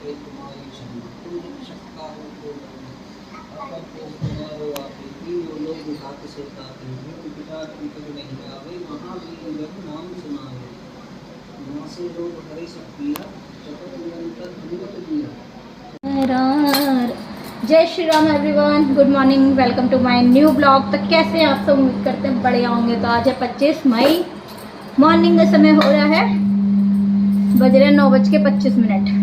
पे तुम्हारी क्षमा, तुम जब शक्कारों को अपन को तुम्हारो आते तीनों लोग हाथ से ताते हो पिता तुम कभी नहीं आवे महावीर जब नाम सुनावे माँ से लोग हरे सब पिया जगत निरंतर अमृत दिया। जय Shri Ram everyone, good morning, welcome to my new blog. तो कैसे आप सब, उम्मीद करते हैं बढ़िया होंगे। तो आज है 25 मई, मॉर्निंग का समय हो रहा है, बज रहे 9:25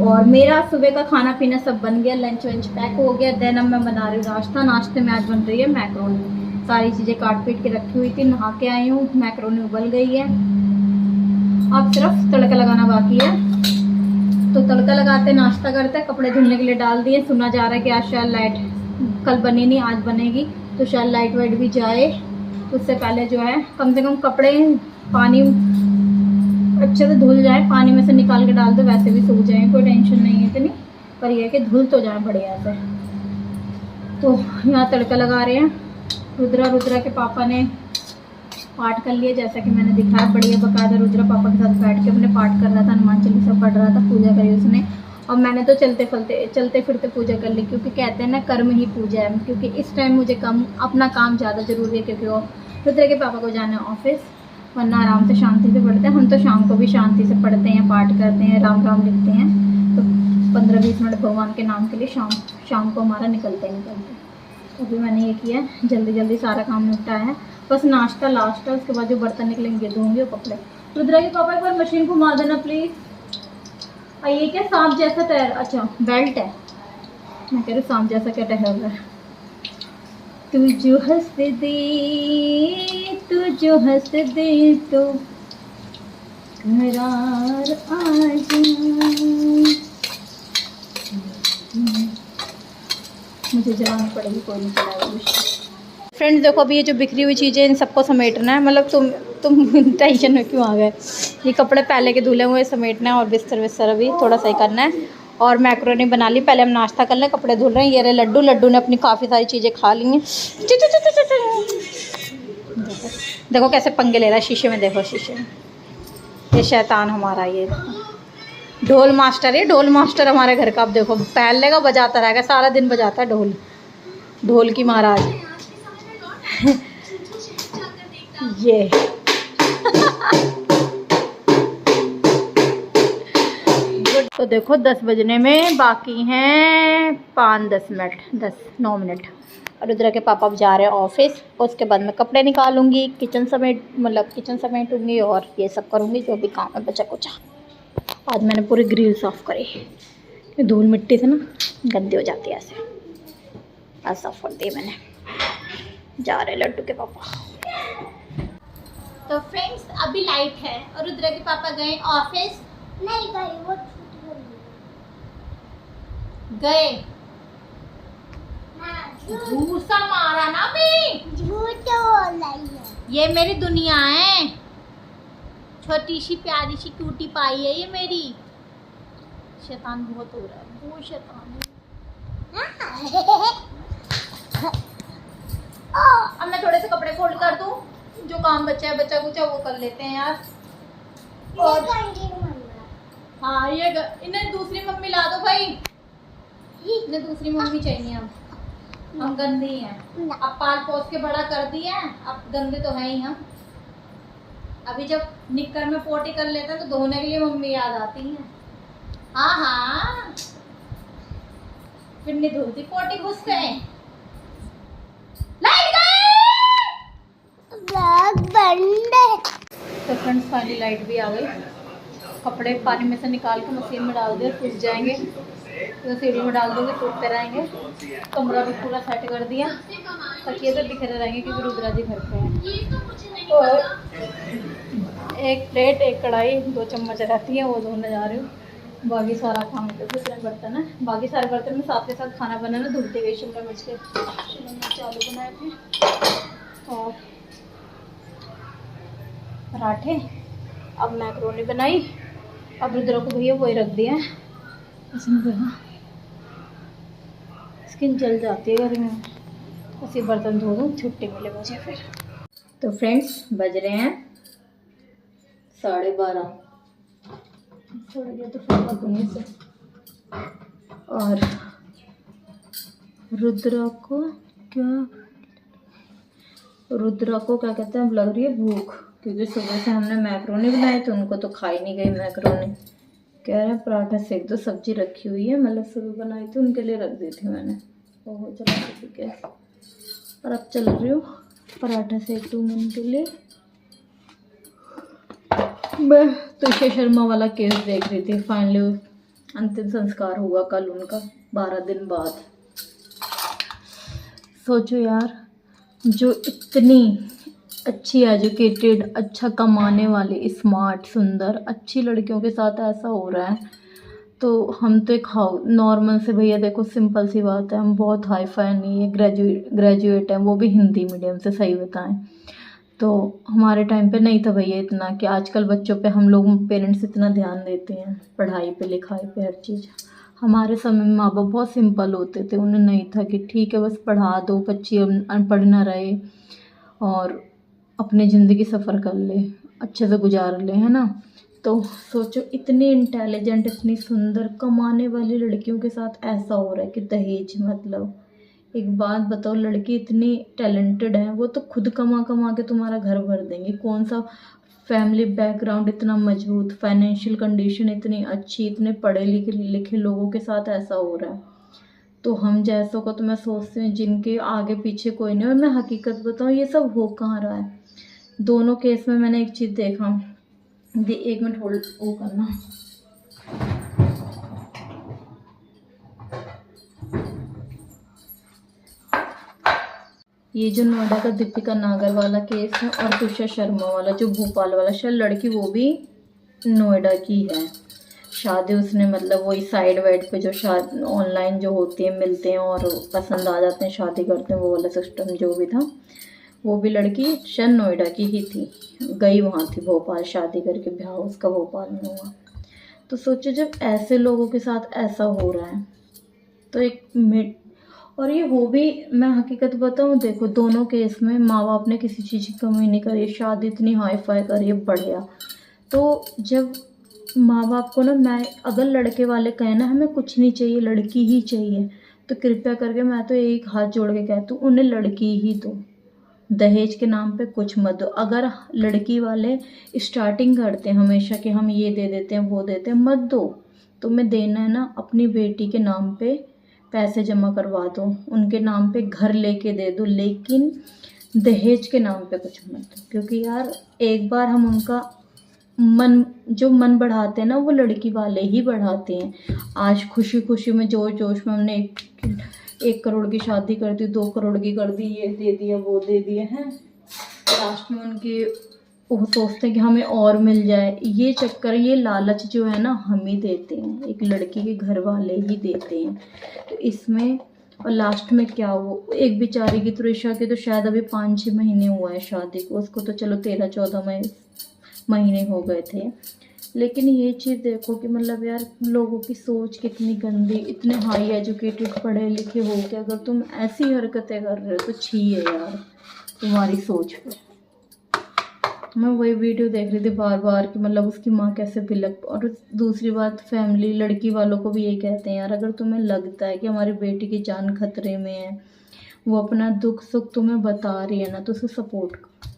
और मेरा सुबह का खाना पीना सब बन गया, लंच वंच पैक हो गया। देन अब मैं बना रही हूँ नाश्ता। नाश्ते में आज बन रही है मैक्रोनी। सारी चीज़ें काट पीट के रखी हुई थी, नहा के आई हूँ, मैक्रोनी उबल गई है, अब सिर्फ तड़का लगाना बाकी है। तो तड़का लगाते, नाश्ता करते, कपड़े धुलने के लिए डाल दिए। सुना जा रहा है कि आज शायद लाइट, कल बनी नहीं आज बनेगी, तो शायद लाइट वाइट भी जाए। तो उससे पहले जो है कम से कम कपड़े पानी अच्छे से धुल जाए, पानी में से निकाल के डाल दो, वैसे भी सूख जाए, कोई टेंशन नहीं है इतनी, पर यह है कि धुल तो जाए बढ़िया से। तो यहाँ तड़का लगा रहे हैं। रुद्रा के पापा ने पाठ कर लिए, जैसा कि मैंने दिखाया, बढ़िया बकायदा रुद्रा पापा के साथ बैठ के अपने पाठ कर रहा था, हनुमान चालीसा पढ़ रहा था, पूजा करी उसने। और मैंने तो चलते फिरते पूजा कर ली, क्योंकि कहते हैं ना कर्म ही पूजा है। क्योंकि इस टाइम मुझे अपना काम ज़्यादा ज़रूरी है, क्योंकि वो रुद्रा के पापा को जाना है ऑफिस, वरना आराम से शांति से पढ़ते हैं। हम तो शाम को भी शांति से पढ़ते हैं, पाठ करते हैं, राम राम लिखते हैं। तो 15-20 मिनट भगवान के नाम के लिए शाम को हमारा निकलते। तो अभी मैंने ये किया, जल्दी सारा काम निपटाया है, बस नाश्ता लास्ट है। उसके बाद जो बर्तन निकलेंगे धोंगे और कपड़े। रुद्रा के पापा एक बार मशीन घुमा देना प्लीज़। और ये क्या सांप जैसा टहर, अच्छा बेल्ट है, मैं कह रही सांप जैसा क्या टहर रहा है। तू जो हंस दे तो करार आज मुझे जलानी पड़ेगी, कोई नहीं चलाएगा। फ्रेंड्स देखो, अभी ये जो बिखरी हुई चीज़ें इन सबको समेटना है। मतलब तुम टेंशन में क्यों आ गए। ये कपड़े पहले के धुले हुए समेटना है, और बिस्तर अभी थोड़ा सही करना है। और मैक्रोनी बना ली, पहले हम नाश्ता कर लें, कपड़े धुल रहे हैं। ये रहे लड्डू ने अपनी काफ़ी सारी चीज़ें खा ली हैं। देखो कैसे पंगे ले रहा है शीशे में, देखो शीशे में। ये शैतान हमारा, ये ढोल मास्टर हमारे घर का। अब देखो पहन लेगा, बजाता रहेगा, सारा दिन बजाता है ढोल की महाराज ये तो देखो 10 बजने में बाकी हैं 9 मिनट। और रुद्रा के पापा अब जा रहे हैं ऑफिस। उसके बाद मैं कपड़े निकालूंगी, किचन समेटूंगी और ये सब करूंगी जो भी काम है बचा कुचा। आज मैंने पूरी ग्रिल साफ़ करी, धूल मिट्टी से ना गंदी हो जाती है, ऐसे आज साफ़ कर दी मैंने। जा रहे लड्डू के पापा। तो फ्रेंड्स अभी लाइट है और रुद्रा के पापा गए ऑफिस। नहीं गए, वो गए घूसा मारा ना भी, ये मेरी दुनिया है, छोटी सी प्यारी सी क्यूटी पाई है ये मेरी। शैतान बहुत हो रहा है, बहुत शैतान है। अब मैं थोड़े से कपड़े फोल्ड कर दूं, जो काम बचा कुचा वो कर लेते हैं यार। और हाँ ये इन्हें दूसरी मम्मी ला दो भाई, इन्हें दूसरी मम्मी चाहिए। हम गंदी हैं, अब पाल पोस के बड़ा कर दिए हैं, अब गंदे तो हैं ही हम। अभी जब निक्कर में पोटी कर लेते हैं तो धोने के लिए मम्मी याद आती है। हाँ फिर नहीं धुलती पोटी घुस गए। तो फ्रेंड्स फाइनली लाइट भी आ गई। कपड़े पानी में से निकाल के मशीन में डाल दिए, सूख जाएंगे तो सीढ़ी में डाल दोगे, सूखते रहेंगे। कमरा भी पूरा सेट कर दिया, तकिए तो बिखरे रहेंगे क्योंकि रुद्रा जी घर पे हैं। और एक प्लेट, एक कढ़ाई, 2 चम्मच रहती है, वो धोने जा रही हूँ। बाकी सारा काम दूसरे बर्तन है, बाकी सारे बर्तन में साथ के साथ खाना बनाना, धुलते गई। शिमला मिर्च आलू बनाए थे और पराठे। अब मैक्रोनी बनाई, अब रुद्रा को भैया वही रख दिया है। इसमें स्किन जल जाती है गर्मी में, उसी बर्तन धो दूँ, छुट्टी मिले मुझे फिर। तो फ्रेंड्स बज रहे हैं 12:30। थोड़ा दिया तो फिर दूँगी इसे। और रुद्रा को क्या कहते हैं, अब लग रही है भूख, क्योंकि सुबह से हमने मैक्रोनी बनाई तो उनको तो खाई नहीं गई मैक्रोनी। कह रहे हैं पराठा सेक दो, सब्जी रखी हुई है, मतलब सुबह बनाई थी उनके लिए रख दी थी मैंने। ओहो चला ठीक है। और अब चल रही हूँ पराठा सेक दूँ उनके लिए। मैं तुषार शर्मा वाला केस देख रही थी। फाइनली अंतिम संस्कार हुआ कल उनका 12 दिन बाद। सोचो यार, जो इतनी अच्छी एजुकेटेड, अच्छा कमाने वाली, स्मार्ट, सुंदर, अच्छी लड़कियों के साथ ऐसा हो रहा है, तो हम तो एक नॉर्मल से, भैया देखो सिंपल सी बात है, हम बहुत हाई फाई नहीं है, ग्रेजुएट हैं, वो भी हिंदी मीडियम से, सही बताएं तो हमारे टाइम पे नहीं था भैया इतना कि आजकल बच्चों पे हम लोग पेरेंट्स इतना ध्यान देते हैं, पढ़ाई पे, लिखाई पे, हर चीज़। हमारे समय में माँ बाप बहुत सिंपल होते थे, उन्हें नहीं था कि ठीक है बस पढ़ा दो, बच्ची अनपढ़ ना रहे और अपनी ज़िंदगी सफ़र कर ले, अच्छे से गुजार ले, है ना। तो सोचो इतनी इंटेलिजेंट, इतनी सुंदर, कमाने वाली लड़कियों के साथ ऐसा हो रहा है कि दहेज, मतलब एक बात बताओ, लड़की इतनी टैलेंटेड है, वो तो खुद कमा कमा के तुम्हारा घर भर देंगे। कौन सा फैमिली बैकग्राउंड इतना मजबूत, फाइनेंशियल कंडीशन इतनी अच्छी, इतने पढ़े लिखे लोगों के साथ ऐसा हो रहा है। तो हम जैसों को तो मैं सोचती हूँ जिनके आगे पीछे कोई नहीं। और मैं हकीकत बताऊँ, ये सब हो कहाँ रहा है। दोनों केस में मैंने एक चीज़ देखा, 1 मिनट होल्ड वो करना। ये जो नोएडा का दीपिका नागर वाला केस है और तुषार शर्मा वाला जो भोपाल वाला, शायद लड़की वो भी नोएडा की है। शादी उसने, मतलब वही साइड वाइड पे जो शादी ऑनलाइन जो होती है, मिलते हैं और पसंद आ जाते हैं, शादी करते हैं, वो वाला सिस्टम जो भी था, वो भी लड़की शायद नोएडा की ही थी, गई वहाँ थी भोपाल शादी करके, ब्याह उसका भोपाल में हुआ। तो सोचो जब ऐसे लोगों के साथ ऐसा हो रहा है तो एक और ये हो भी, मैं हकीकत बताऊँ, देखो दोनों केस में माँ बाप ने किसी चीज़ की कमी नहीं करी, शादी इतनी हाई फाई करी है, बढ़िया। तो जब माँ बाप को ना, मैं अगर लड़के वाले कहें ना हमें कुछ नहीं चाहिए, लड़की ही चाहिए, तो कृपया करके मैं तो एक हाथ जोड़ के कहती हूँ उन्हें लड़की ही दो, दहेज के नाम पे कुछ मत दो। अगर लड़की वाले स्टार्टिंग करते हैं हमेशा कि हम ये दे देते हैं, वो देते हैं, मत दो। तुम्हें देना है ना, अपनी बेटी के नाम पे पैसे जमा करवा दो, उनके नाम पे घर लेके दे दो, लेकिन दहेज के नाम पे कुछ मत दो। क्योंकि यार एक बार हम उनका मन बढ़ाते हैं ना, वो लड़की वाले ही बढ़ाते हैं। आज खुशी खुशी में जोश जोश में हमने 1 करोड़ की शादी कर दी, 2 करोड़ की कर दी, ये दे दिया, वो दे दिए हैं, लास्ट में उनकी वो सोचते हैं कि हमें और मिल जाए। ये चक्कर, ये लालच जो है ना, हम ही देते हैं, एक लड़की के घर वाले ही देते हैं। तो इसमें और लास्ट में क्या, वो एक बेचारी की, तुषार की तो शायद अभी 5-6 महीने हुआ है शादी को, उसको तो चलो 13-14 महीने हो गए थे। लेकिन ये चीज़ देखो कि मतलब यार लोगों की सोच कितनी गंदी, इतने हाई एजुकेटेड पढ़े लिखे हो के अगर तुम ऐसी हरकतें कर रहे हो तो छी है यार तुम्हारी सोच पे। मैं वही वीडियो देख रही थी बार बार कि मतलब उसकी माँ कैसे बिलक। और दूसरी बात, फैमिली लड़की वालों को भी ये कहते हैं यार, अगर तुम्हें लगता है कि हमारी बेटी की जान खतरे में है, वो अपना दुख सुख तुम्हें बता रही है ना, तो उसे सपोर्ट करो,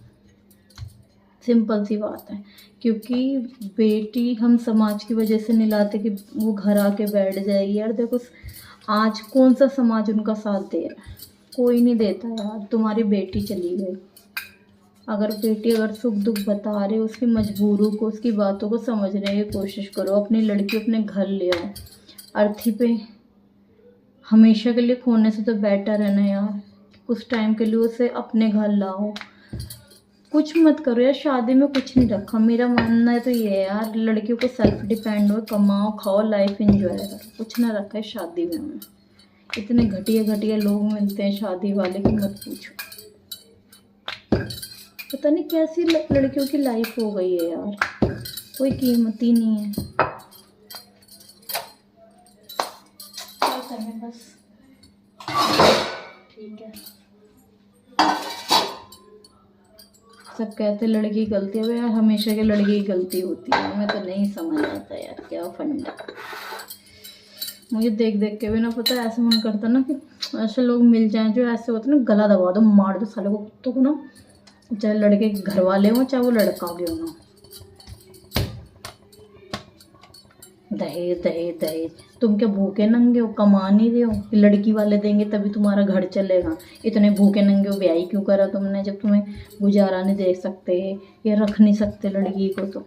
सिंपल सी बात है। क्योंकि बेटी हम समाज की वजह से नहीं लाते कि वो घर आके बैठ जाएगी। यार देखो आज कौन सा समाज उनका साथ दे रहा है, कोई नहीं देता यार। तुम्हारी बेटी चली गई, अगर सुख दुख बता रहे हो, उसकी मजबूरों को, उसकी बातों को समझने की कोशिश करो। अपनी लड़की अपने घर ले आओ, अर्थी पे हमेशा के लिए खोने से तो बेटर है ना यार, कुछ टाइम के लिए उसे अपने घर लाओ। कुछ मत करो यार, शादी में कुछ नहीं रखा। मेरा मानना है तो ये है यार, लड़कियों को सेल्फ डिपेंड हो, कमाओ खाओ, लाइफ एंजॉय करो, कुछ ना रखा है शादी में। हमें इतने घटिया घटिया लोग मिलते हैं शादी वाले कि मत पूछो। पता नहीं कैसी लड़कियों की लाइफ हो गई है यार, कोई कीमत ही नहीं है। क्या करें बस, ठीक है। सब कहते लड़की गलती है, यार हमेशा की लड़की की गलती होती है। हमें तो नहीं समझ आता यार क्या फंडा। मुझे देख देख के भी ना पता है, ऐसे मन करता ना कि ऐसे लोग मिल जाएं जो ऐसे होते ना, गला दबा दो, मार दो साले को, कुत्तों को ना, चाहे लड़के के घर वाले हों चाहे वो लड़का भी हो ना। दहेज दहेज दहेज, तुम क्या भूखे नंगे हो, कमा नहीं रहे हो? लड़की वाले देंगे तभी तुम्हारा घर चलेगा। इतने भूखे नंगे हो, ब्याह क्यों करा तुमने जब तुम्हें गुजारा नहीं दे सकते या रख नहीं सकते लड़की को? तो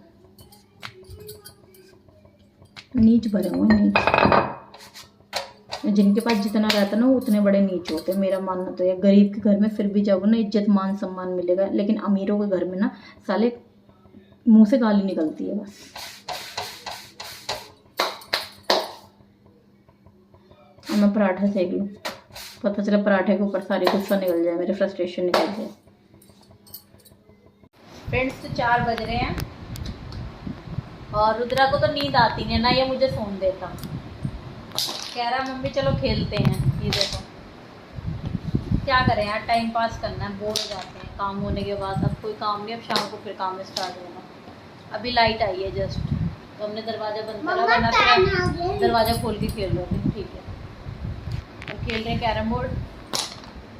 नीच भरे हुए नीच, जिनके पास जितना रहता ना वो उतने बड़े नीच होते हैं, मेरा मानना तो है। गरीब के घर में फिर भी जाओ ना, इज्जत मान सम्मान मिलेगा, लेकिन अमीरों के घर में ना साले मुंह से गाली निकलती है बस। अब मैं पराठा सेक लूँ, पता चला पराठे के ऊपर सारी गुस्सा निकल जाए, मेरे फ्रस्ट्रेशन निकल जाए। फ्रेंड्स तो 4 बज रहे हैं और रुद्रा को तो नींद आती नहीं ना, ये मुझे सोने देता, कह रहा मम्मी चलो खेलते हैं। ये देखो क्या करें यार, टाइम पास करना है, बोर हो जाते हैं काम होने के बाद। अब कोई काम नहीं, अब शाम को फिर काम स्टार्ट होगा। अभी लाइट आई है जस्ट, तो हमने दरवाज़ा बंद करा, वरना फिर दरवाज़ा खोल के खेल रहे थे। ठीक है, अब खेल रहे हैं कैरम बोर्ड।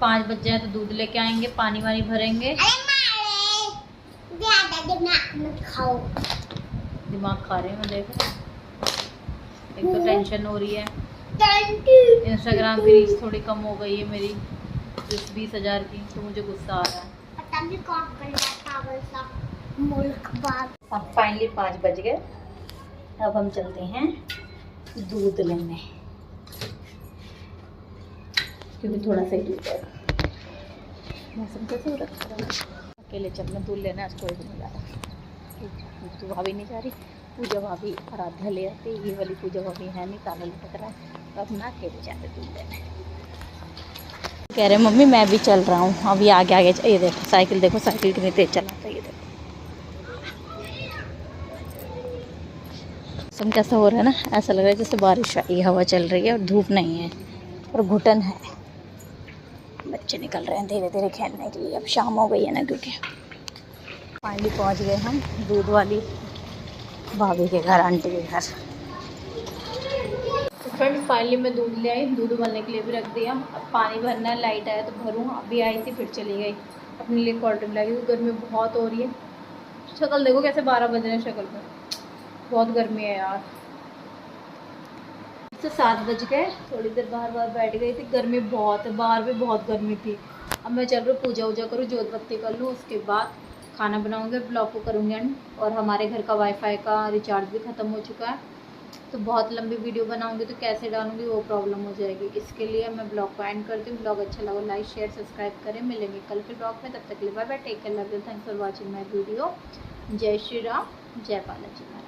5 बज जाए तो दूध लेके आएंगे, पानी वानी भरेंगे। दिमाग खा रहे हैं, मैं देखो, एक तो टेंशन हो रही है, इंस्टाग्राम की रीच थोड़ी कम हो गई है मेरी 20,000 की, तो मुझे गुस्सा आ रहा है। अब फाइनली 5 बज गए, अब हम चलते हैं दूध लेने, क्योंकि थोड़ा सा ही दूध है। मौसम कैसे हो रखा है, अकेले चलना दूध लेना है, कोई भी नहीं जा रहा। तो भाभी नहीं जा रही, पूजा भाभी आराध्या ले आती, ये वाली पूजा भाभी है नहीं, ताला लटक रहा है, तो अब ना अकेले जाते दूध लेने। कह रहे मम्मी मैं भी चल रहा हूँ, अभी आगे आगे। ये देखो साइकिल, देखो साइकिल कितनी तेज चलाता है, ये देखो। मौसम कैसा हो रहा है ना, ऐसा लग रहा है जैसे बारिश आई, हवा चल रही है और धूप नहीं है और घुटन है। बच्चे निकल रहे हैं धीरे धीरे खेलने के लिए, अब शाम हो गई है ना, क्योंकि फाइनली पहुंच गए हम दूध वाली भाभी के घर, आंटी के घर। तो फ्रेंड्स फाइनली मैं दूध ले आई, दूध उबलने के लिए भी रख दिया। अब पानी भरना है, लाइट आया तो भरूँ। अभी आई थी फिर चली गई, अपने लिए कोल्ड ड्रिंक लाई, क्योंकि गर्मी बहुत हो रही है। शक्ल देखो कैसे 12 बज रहे हैं, शक्ल पर बहुत गर्मी है यार। तो 7 बज गए, थोड़ी देर बाहर बैठ गई थी, गर्मी बहुत है, बाहर भी बहुत गर्मी थी। अब मैं चल रही पूजा वूजा करूँ, जोत बत्ती कर लूँ, उसके बाद खाना बनाऊँगी, ब्लॉग को करूँगी एंड। और हमारे घर का वाईफाई का रिचार्ज भी ख़त्म हो चुका है, तो बहुत लंबी वीडियो बनाऊँगी तो कैसे डालूँगी वो प्रॉब्लम हो जाएगी। इसके लिए मैं ब्लॉग को एंड करती हूँ। ब्लॉग अच्छा लगा लाइक शेयर सब्सक्राइब करें। मिलेंगे कल के ब्लॉग में, तब तक के लिए bye bye, take care, love you, thanks for watching my video. जय श्री राम, जय बालाजी।